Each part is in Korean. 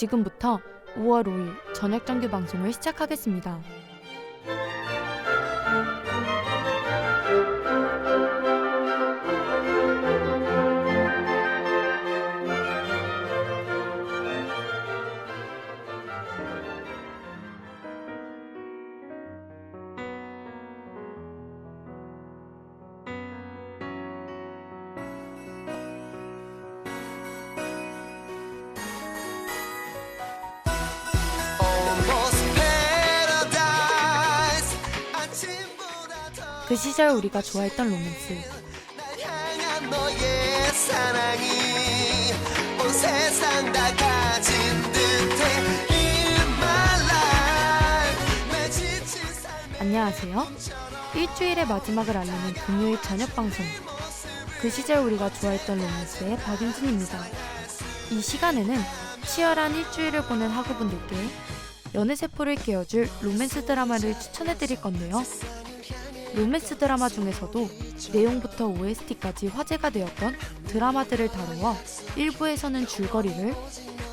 지금부터 5월 5일 저녁 정규 방송을 시작하겠습니다. 그 시절 우리가 좋아했던 로맨스. 안녕하세요. 일주일의 마지막을 알리는 금요일 저녁 방송. 그 시절 우리가 좋아했던 로맨스의 박윤진입니다. 이 시간에는 치열한 일주일을 보낸 학우분들께 연애세포를 깨워줄 로맨스 드라마를 추천해드릴 건데요. 로맨스 드라마 중에서도 내용부터 OST까지 화제가 되었던 드라마들을 다루어 1부에서는 줄거리를,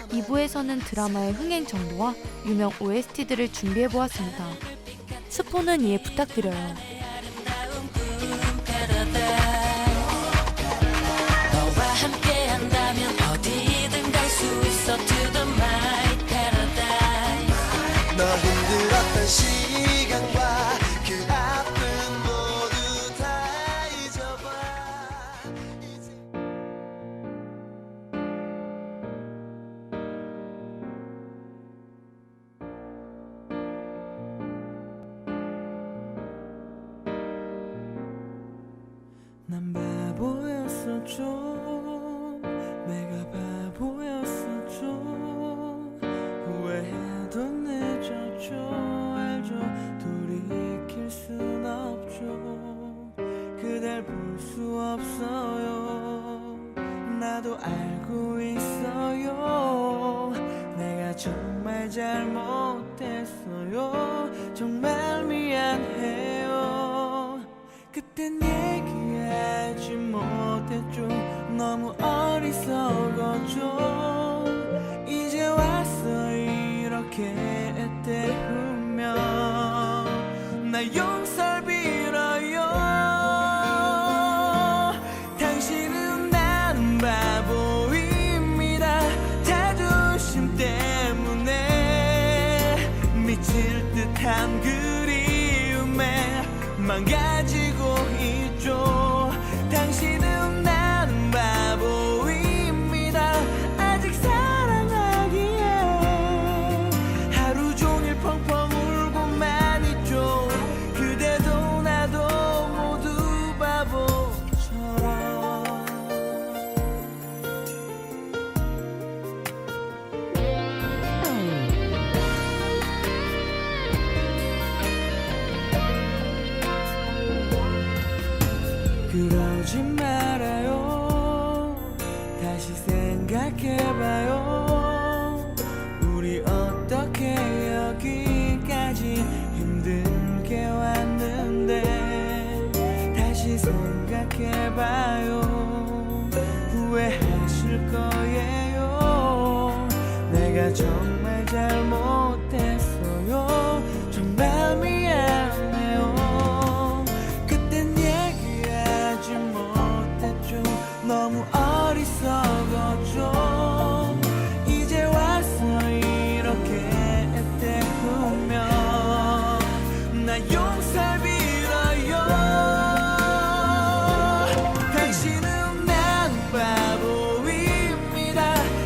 2부에서는 드라마의 흥행 정도와 유명 OST들을 준비해보았습니다. 스포는 이해 부탁드려요. 너와 함께한다면 어디든 갈 수 있어 to the my paradise. 너 힘들었던 시간과 그 아픔 모두 다 잊어봐. 난 바보였어 좀, 내가 바보였어 좀. 후회해도 늦었죠, 알죠, 돌이킬 순 없죠. 그댈 볼 수 없어요, 나도 알고 있어요. 내가 정말 잘못했어요, 정말 미안해요. 그땐 얘기하지 못했죠, 너무 어리석었죠. 이제 와서 이렇게 때우면 나 용서를 빌어요. 당신은 난 바보입니다, 자존심 때문에 미칠 듯한 그리움에 망가지고 있죠. 당신은 난 바보입니다, 아직 사랑하기에 하루 종일 펑펑 울고만 있죠. 그대도 나도 모두 바보처럼. 그러지 말아요, 다시 생각해봐요. 우리 어떻게 여기까지 힘들게 왔는데. 다시 생각해봐요, 후회하실 거예요. 내가 정말 잘못했어요, 정말 미안해요. 그땐 얘기하지 못했죠, 너무 어리석었죠. 이제 와서 이렇게 때우면 나 용서를 빌어요. 당신은 난 바보입니다,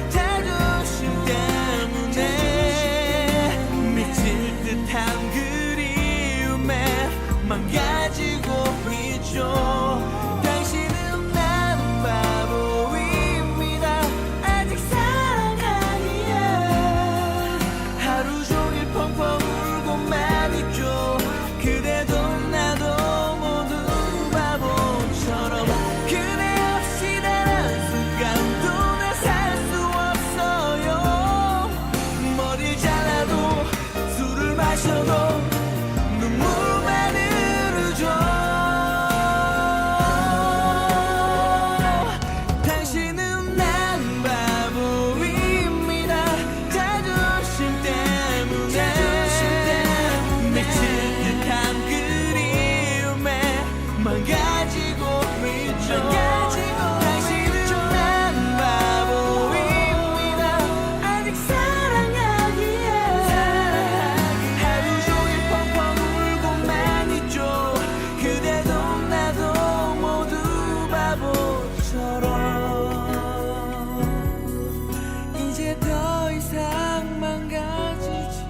자존심 때문에 이제 더 이상 망가지지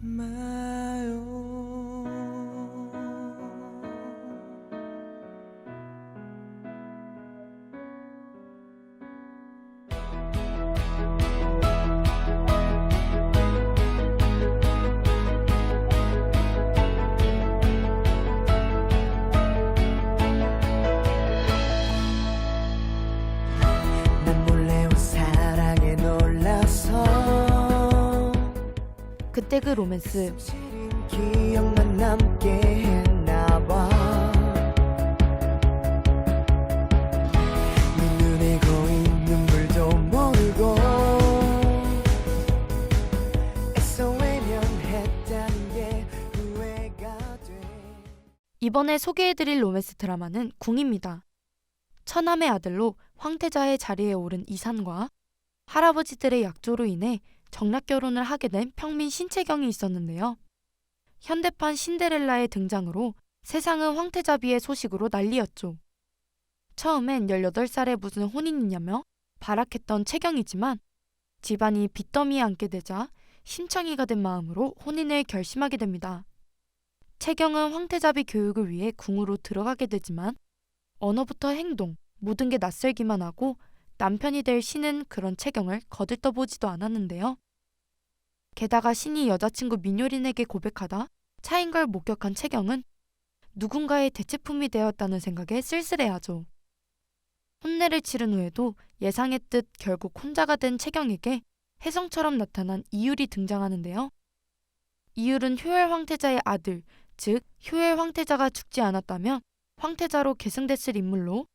마요. 난 몰래 온 사랑에 놀라서 그때 그 로맨스 시린 기억만 남게 했나봐. 네 눈에 고인 눈물도 모르고 애써 외면했다는 게 후회가 돼. 이번에 소개해드릴 로맨스 드라마는 궁입니다. 처남의 아들로 황태자의 자리에 오른 이산과 할아버지들의 약조로 인해 정략결혼을 하게 된 평민 신채경이 있었는데요. 현대판 신데렐라의 등장으로 세상은 황태자비의 소식으로 난리였죠. 처음엔 18살에 무슨 혼인이냐며 발악했던 채경이지만 집안이 빚더미에 앉게 되자 심청이가 된 마음으로 혼인을 결심하게 됩니다. 채경은 황태자비 교육을 위해 궁으로 들어가게 되지만 언어부터 행동, 모든 게 낯설기만 하고 남편이 될 신은 그런 채경을 거들떠보지도 않았는데요. 게다가 신이 여자친구 민효린에게 고백하다 차인 걸 목격한 채경은 누군가의 대체품이 되었다는 생각에 쓸쓸해하죠. 혼례를 치른 후에도 예상했듯 결국 혼자가 된 채경에게 혜성처럼 나타난 이율이 등장하는데요. 이율은 효엘 황태자의 아들, 즉 효엘 황태자가 죽지 않았다면 황태자로 계승됐을 인물로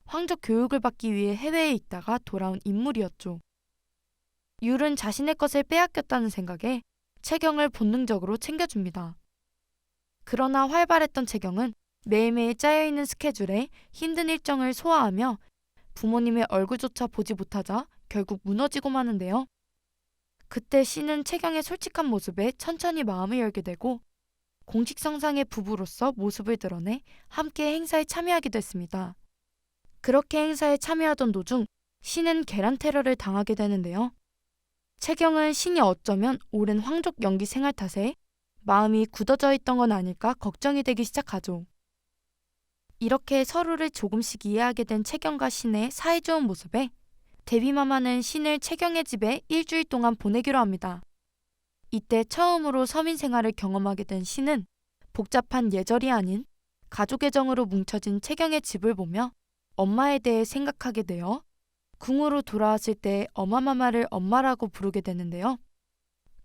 황족 교육을 받기 위해 해외에 있다가 돌아온 인물이었죠. 율은 자신의 것을 빼앗겼다는 생각에 채경을 본능적으로 챙겨줍니다. 그러나 활발했던 채경은 매일매일 짜여있는 스케줄에 힘든 일정을 소화하며 부모님의 얼굴조차 보지 못하자 결국 무너지고 마는데요. 그때 신은 채경의 솔직한 모습에 천천히 마음을 열게 되고 공식성상의 부부로서 모습을 드러내 함께 행사에 참여하게 됐습니다. 그렇게 행사에 참여하던 도중 신은 계란 테러를 당하게 되는데요. 채경은 신이 어쩌면 오랜 황족 연기 생활 탓에 마음이 굳어져 있던 건 아닐까 걱정이 되기 시작하죠. 이렇게 서로를 조금씩 이해하게 된 채경과 신의 사이좋은 모습에 데뷔마마는 신을 채경의 집에 일주일 동안 보내기로 합니다. 이때 처음으로 서민 생활을 경험하게 된 신은 복잡한 예절이 아닌 가족의 정으로 뭉쳐진 채경의 집을 보며 엄마에 대해 생각하게 되어 궁으로 돌아왔을 때 어마마마를 엄마라고 부르게 되는데요.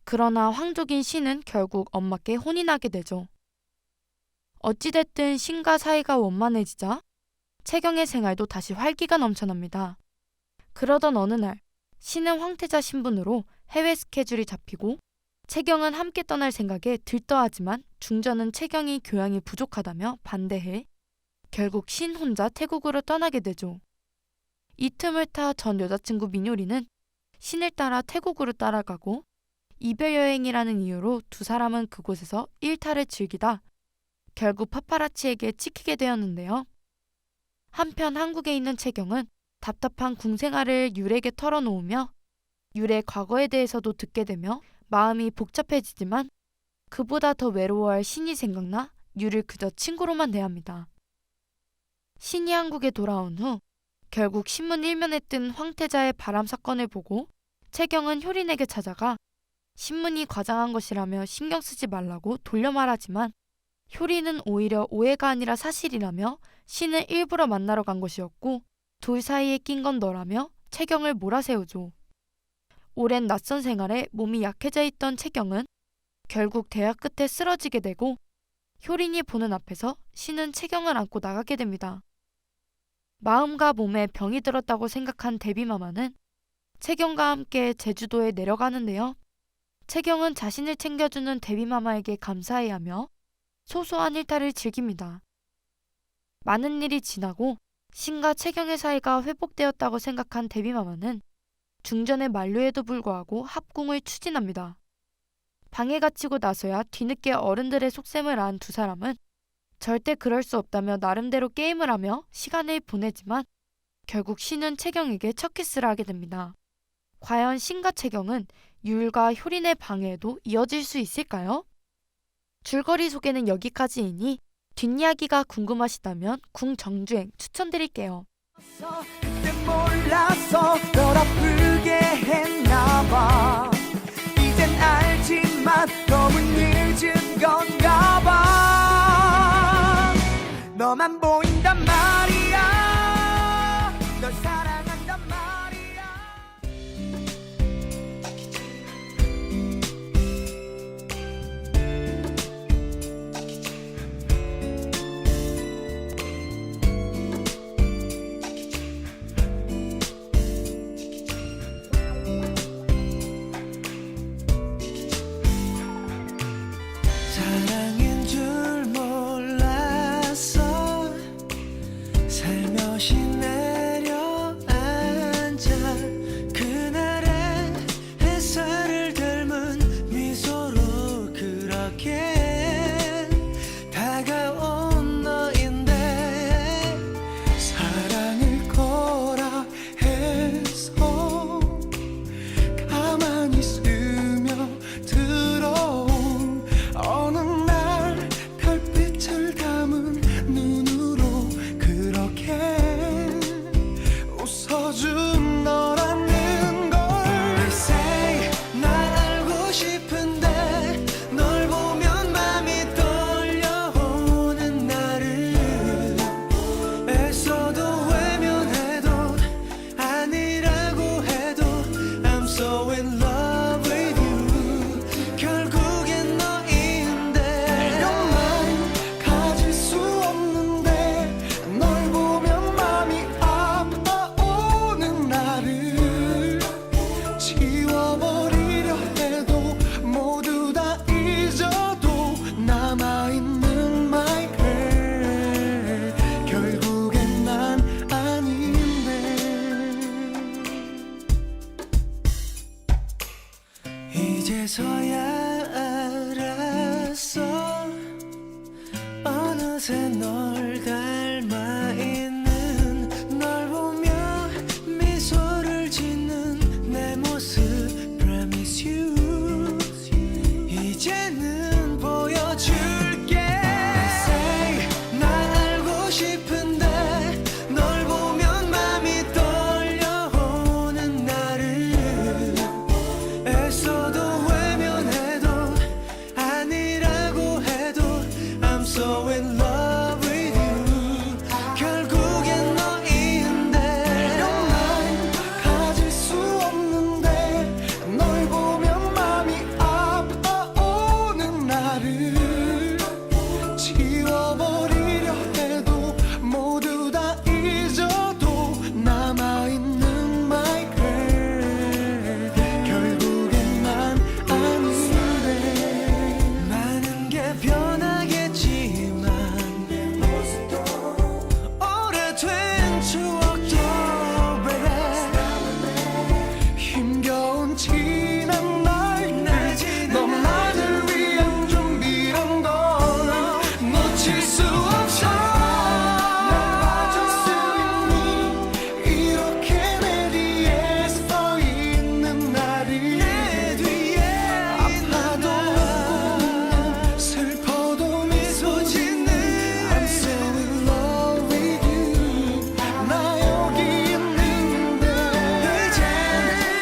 그러나 황족인 신은 결국 엄마께 혼인하게 되죠. 어찌됐든 신과 사이가 원만해지자 채경의 생활도 다시 활기가 넘쳐납니다. 그러던 어느 날 신은 황태자 신분으로 해외 스케줄이 잡히고 채경은 함께 떠날 생각에 들떠하지만 중전은 채경이 교양이 부족하다며 반대해 결국 신 혼자 태국으로 떠나게 되죠. 이 틈을 타 전 여자친구 민효리는 신을 따라 태국으로 따라가고 이별 여행이라는 이유로 두 사람은 그곳에서 일탈을 즐기다 결국 파파라치에게 찍히게 되었는데요. 한편 한국에 있는 채경은 답답한 궁 생활을 율에게 털어놓으며 율의 과거에 대해서도 듣게 되며 마음이 복잡해지지만 그보다 더 외로워할 신이 생각나 율을 그저 친구로만 대합니다. 신이 한국에 돌아온 후 결국 신문 일면에 뜬 황태자의 바람 사건을 보고 채경은 효린에게 찾아가 신문이 과장한 것이라며 신경 쓰지 말라고 돌려 말하지만 효린은 오히려 오해가 아니라 사실이라며 신을 일부러 만나러 간 것이었고 둘 사이에 낀 건 너라며 채경을 몰아세우죠. 오랜 낯선 생활에 몸이 약해져 있던 채경은 결국 대화 끝에 쓰러지게 되고 효린이 보는 앞에서 신은 채경을 안고 나가게 됩니다. 마음과 몸에 병이 들었다고 생각한 데뷔마마는 채경과 함께 제주도에 내려가는데요. 채경은 자신을 챙겨주는 데뷔마마에게 감사해하며 소소한 일탈을 즐깁니다. 많은 일이 지나고 신과 채경의 사이가 회복되었다고 생각한 데뷔마마는 중전의 만류에도 불구하고 합궁을 추진합니다. 방에 갇히고 나서야 뒤늦게 어른들의 속셈을 안 두 사람은 절대 그럴 수 없다며 나름대로 게임을 하며 시간을 보내지만 결국 신은 채경에게 첫 키스를 하게 됩니다. 과연 신과 채경은 유일과 효린의 방해에도 이어질 수 있을까요? 줄거리 소개는 여기까지이니 뒷이야기가 궁금하시다면 궁정주행 추천드릴게요. 그때 몰라서 널 아프게 했나봐. 이젠 알지만 너무 늦은 건가봐. 너만 보인단 말이야. 널 사랑한단 말이야. 사랑인 줄 몰랐어. 살며시 내려앉아 그날의 햇살을 닮은 미소로 그렇게 다가온 너인데 사랑일 거라 해서 가만히 스며들어온 어느 날 별빛을 담은 눈으로 그렇게 웃어준 너라는 걸. They say 날 알고 싶은데 널 보면 맘이 떨려오는 나를 애써도 외면해도 아니라고 해도 I'm so in love with you. 결국엔 너인데 이것만 가질 수 없는데 널 보면 맘이 아파오는 나를 지워버리려 해도 모두 다 잊어도 남아있는 my girl. 결국엔 난 아닌데 이제서야 알았어. 어느새 널 닮아있는 널 보며 미소를 짓는 내 모습 Promise you 이제는 보여줄게. They say 날 알고 싶은데 널 보면 맘이 떨려오는 나를 애써도 외면해도 아니라고 해도 I'm so in love with you. 결국엔 너인데 이것만 가질 수 없는데 널 보면 맘이 아파오는 나를 지워버리려 해도 모두 다 잊어도 남아있는 my girl. 결국엔 난 아닌데 많은 게 변하겠지만 오래된 추억도 baby 힘겨운 지난 날들 너만을 위한 준비란 걸 놓칠 수 없어. 날 봐줄 수 있니 이렇게 내 뒤에 서 있는 나를. 내 뒤에 아파도 웃고 슬퍼도 미소 짓는 I'm so in love with you. 나 여기 있는데 이젠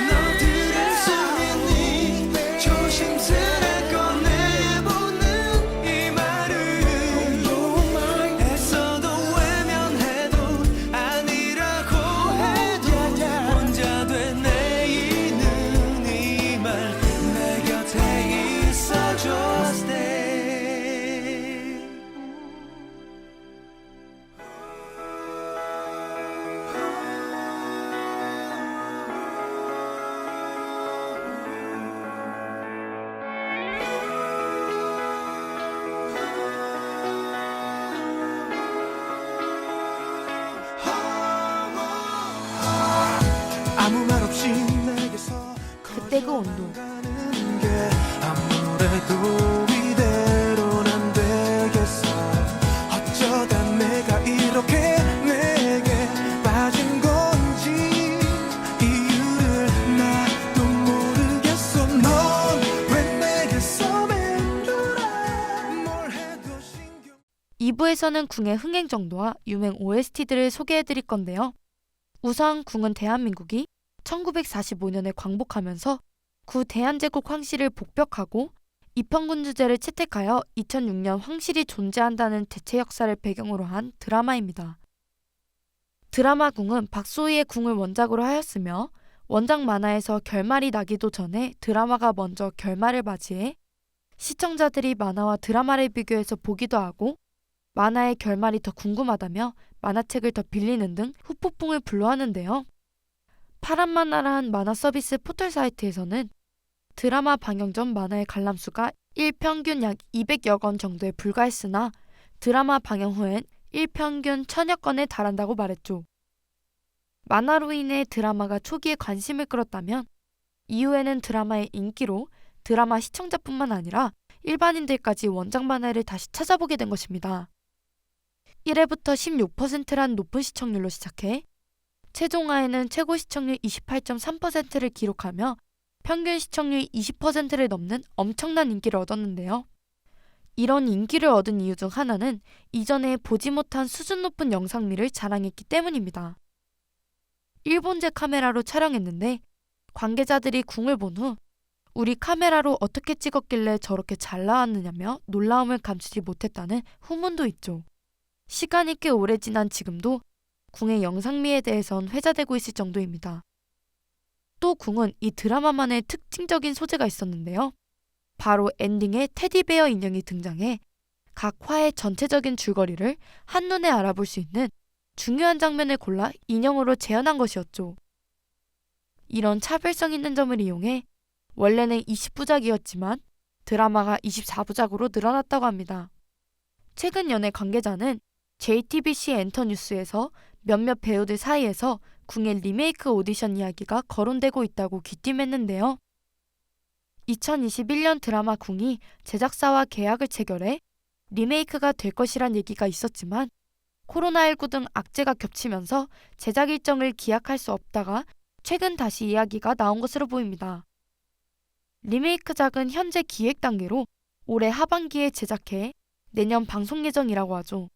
너들을 숨기니 조심스레 꺼내보는 이 말을 애써도 외면해도 아니라고 해도 혼자 된 내일은 이 말 내 곁에 있어줘 stay. 아무 말 없이 내게서 그때 그 온도. 가는 게 아무래도 이대로는 안 되겠어. 어쩌다 내가 이렇게 내게 빠진 걸 2부에서는 궁의 흥행 정도와 유명 OST들을 소개해드릴 건데요. 우선 궁은 대한민국이 1945년에 광복하면서 구 대한제국 황실을 복벽하고 입헌군주제를 채택하여 2006년 황실이 존재한다는 대체 역사를 배경으로 한 드라마입니다. 드라마 궁은 박소희의 궁을 원작으로 하였으며 원작 만화에서 결말이 나기도 전에 드라마가 먼저 결말을 맞이해 시청자들이 만화와 드라마를 비교해서 보기도 하고 만화의 결말이 더 궁금하다며 만화책을 더 빌리는 등 후폭풍을 불러하는데요. 파란만화란 만화 서비스 포털 사이트에서는 드라마 방영 전 만화의 관람수가 일평균 약 200여 건 정도에 불과했으나 드라마 방영 후엔 일평균 1000여 건에 달한다고 말했죠. 만화로 인해 드라마가 초기에 관심을 끌었다면 이후에는 드라마의 인기로 드라마 시청자뿐만 아니라 일반인들까지 원작 만화를 다시 찾아보게 된 것입니다. 1회부터 16%란 높은 시청률로 시작해 최종화에는 최고 시청률 28.3%를 기록하며 평균 시청률 20%를 넘는 엄청난 인기를 얻었는데요. 이런 인기를 얻은 이유 중 하나는 이전에 보지 못한 수준 높은 영상미를 자랑했기 때문입니다. 일본제 카메라로 촬영했는데 관계자들이 궁을 본 후 우리 카메라로 어떻게 찍었길래 저렇게 잘 나왔느냐며 놀라움을 감추지 못했다는 후문도 있죠. 시간이 꽤 오래 지난 지금도 궁의 영상미에 대해선 회자되고 있을 정도입니다. 또 궁은 이 드라마만의 특징적인 소재가 있었는데요. 바로 엔딩에 테디베어 인형이 등장해 각 화의 전체적인 줄거리를 한눈에 알아볼 수 있는 중요한 장면을 골라 인형으로 재현한 것이었죠. 이런 차별성 있는 점을 이용해 원래는 20부작이었지만 드라마가 24부작으로 늘어났다고 합니다. 최근 연예 관계자는 JTBC 엔터뉴스에서 몇몇 배우들 사이에서 궁의 리메이크 오디션 이야기가 거론되고 있다고 귀띔했는데요. 2021년 드라마 궁이 제작사와 계약을 체결해 리메이크가 될 것이란 얘기가 있었지만 코로나19 등 악재가 겹치면서 제작 일정을 기약할 수 없다가 최근 다시 이야기가 나온 것으로 보입니다. 리메이크작은 현재 기획 단계로 올해 하반기에 제작해 내년 방송 예정이라고 하죠.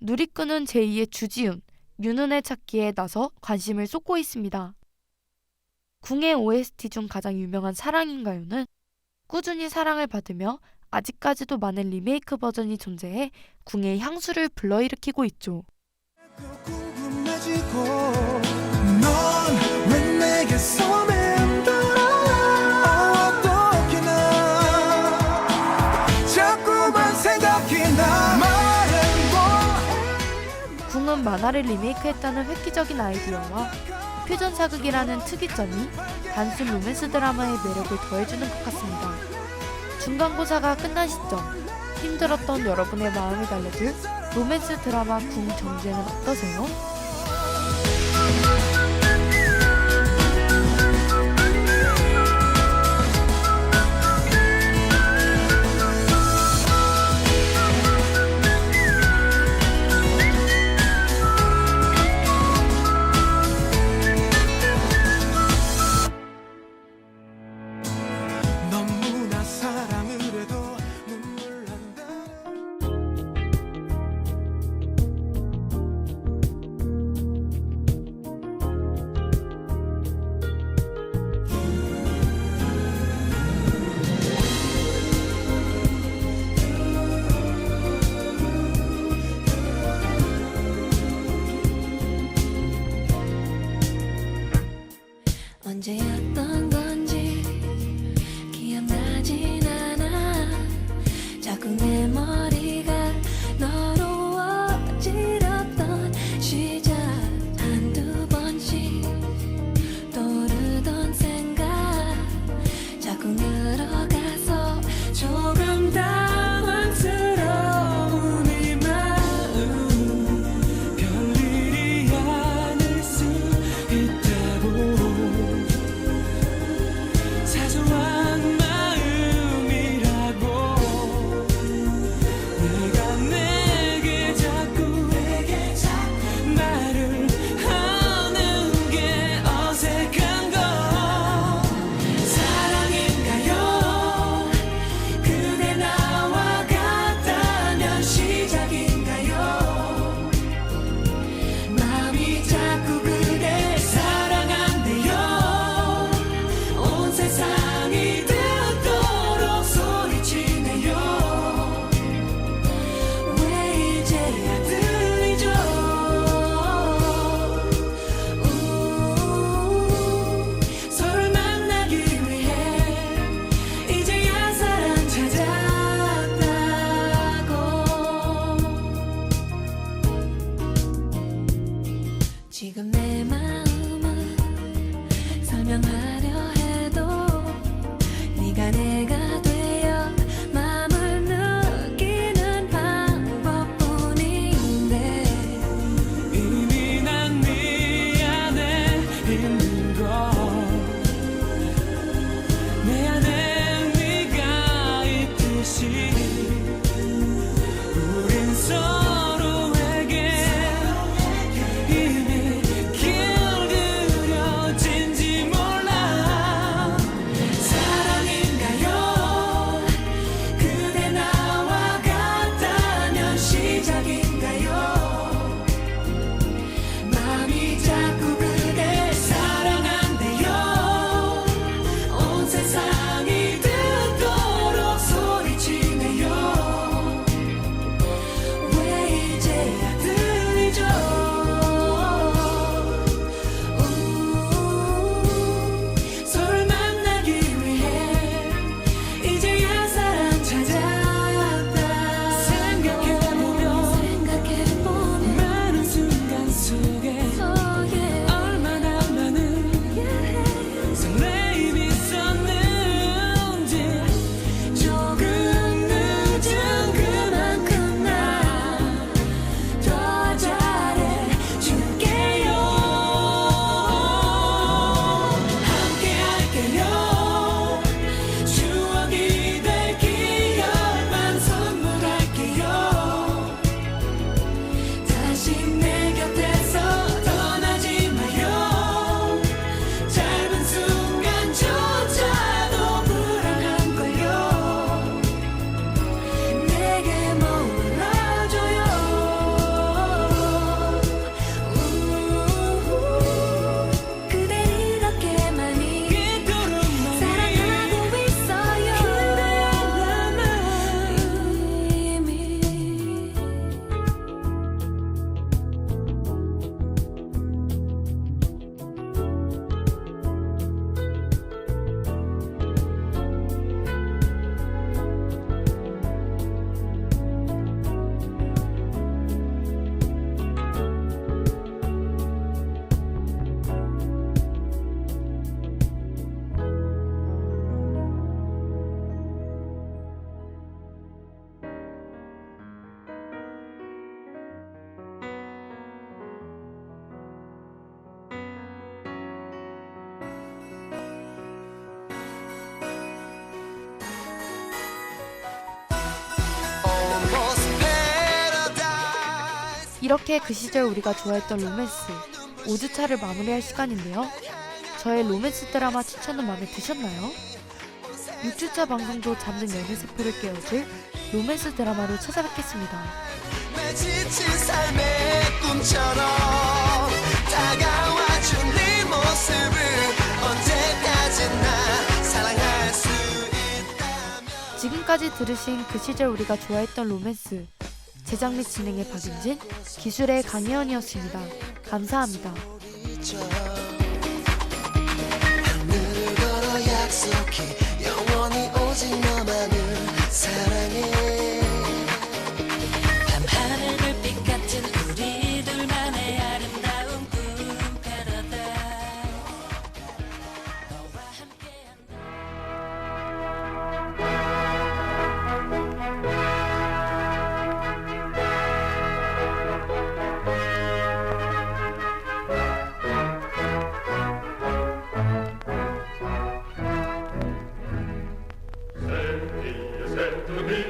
누리꾼은 제2의 주지훈, 윤은혜 찾기에 나서 관심을 쏟고 있습니다. 궁의 OST 중 가장 유명한 사랑인가요는 꾸준히 사랑을 받으며 아직까지도 많은 리메이크 버전이 존재해 궁의 향수를 불러일으키고 있죠. 궁금해지고 넌 왜 내게서 맴돌아 어떻게 나 자꾸만 생각이 나 궁은 만화를 리메이크했다는 획기적인 아이디어와 퓨전 사극이라는 특이점이 단순 로맨스 드라마의 매력을 더해주는 것 같습니다. 중간고사가 끝난 시점, 힘들었던 여러분의 마음을 달래줄 로맨스 드라마 궁 정주행은 어떠세요? 너무나 사랑을 해도 눈물 난다 언제였던 건지 기억나진 않아. 자꾸 내 머리가 너로 어지럽던 시작 한두 번씩 떠오르던 생각 자꾸 늘어가서 조금 당황스러운 이 마음 별일이 아닐 수 있다고 지금 내 마음은 설명하려 해도 네가 내가 되어 마음을 느끼는 방법뿐인데 이미 난 미안해 힘들고 내 안에 네가 있듯이 우린 서로에게 이미 길들여진지 몰라 사랑인가요? 그대 나와 같다면 시작인가요? 마음이 자꾸 그댈 사랑한대요. 온 세상이 듣도록 소리치네요. 왜 이제야 들리죠? 서로를 만나기 위해 이제야 사랑 찾았다. 생각해보면 많은 순간 속에 얼마나 많은 설레임이 있었는지 조금 늦은 그만큼 나 더 잘해줄게요. 함께 할게요. 추억이 될 기억만 선물할게요. 다시 내 곁에서 떠나지 마요. 짧은 순간조차도 불안한걸요. 내게 머물러줘요. 그댈 이렇게 많이 사랑하고 있어요. 이미 이렇게 그 시절 우리가 좋아했던 로맨스 5주차를 마무리할 시간인데요. 저의 로맨스 드라마 추천은 마음에 드셨나요? 6주차 방송도 잡는 연애 세포를 깨워줄 로맨스 드라마로 찾아뵙겠습니다. 내 지친 삶의 꿈처럼 다가와준 네 모습을 언제까지나 사랑할 수 있다면 지금까지 들으신 그 시절 우리가 좋아했던 로맨스, 제작 및 진행의 박윤진, 기술의 강혜연이었습니다. 감사합니다. 하늘을 걸어 약속해 영원히 오직 너만을 사랑해 밤하늘 불빛 같은 우리 둘만의 아름다운 꿈 패러다이스. 너와 함께한 Senti mi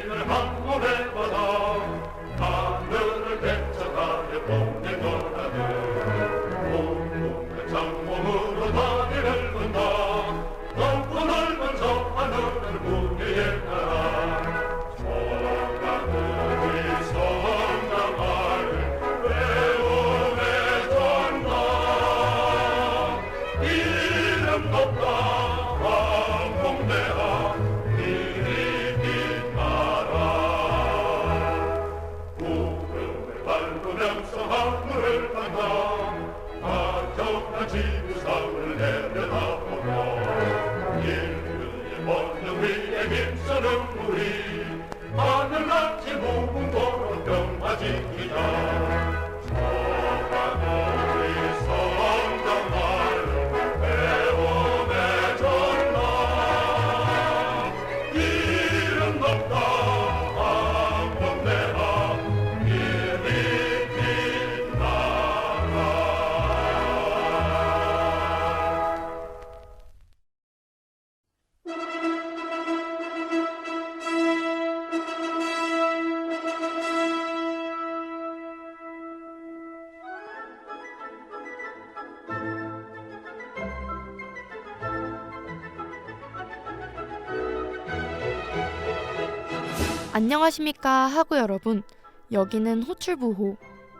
안녕하십니까 하구 여러분. 여기는 호출부호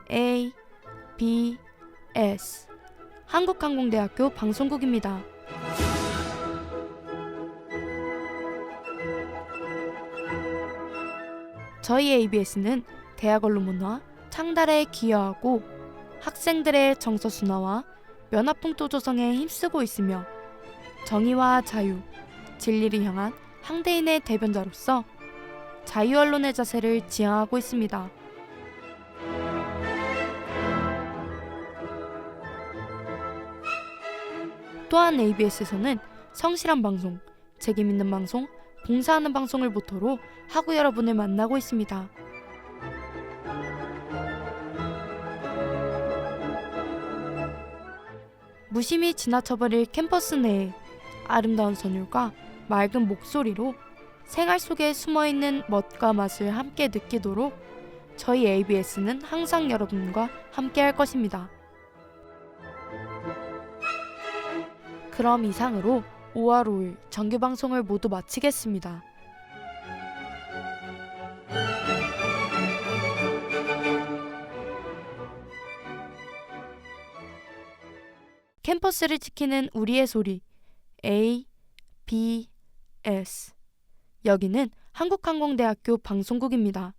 ABS 한국항공대학교 방송국입니다. 저희 ABS는 대학 언론 문화 창달에 기여하고 학생들의 정서 순화와 면화풍토 조성에 힘쓰고 있으며 정의와 자유, 진리를 향한 항대인의 대변자로서 자유 언론의 자세를 지향하고 있습니다. 또한 ABS에서는 성실한 방송, 책임있는 방송, 봉사하는 방송을 모토로 하구 여러분을 만나고 있습니다. 무심히 지나쳐버릴 캠퍼스 내에 아름다운 선율과 맑은 목소리로 생활 속에 숨어있는 멋과 맛을 함께 느끼도록 저희 ABS는 항상 여러분과 함께 할 것입니다. 그럼 이상으로 5월 5일 정규방송을 모두 마치겠습니다. 캠퍼스를 지키는 우리의 소리 ABS. 여기는 한국항공대학교 방송국입니다.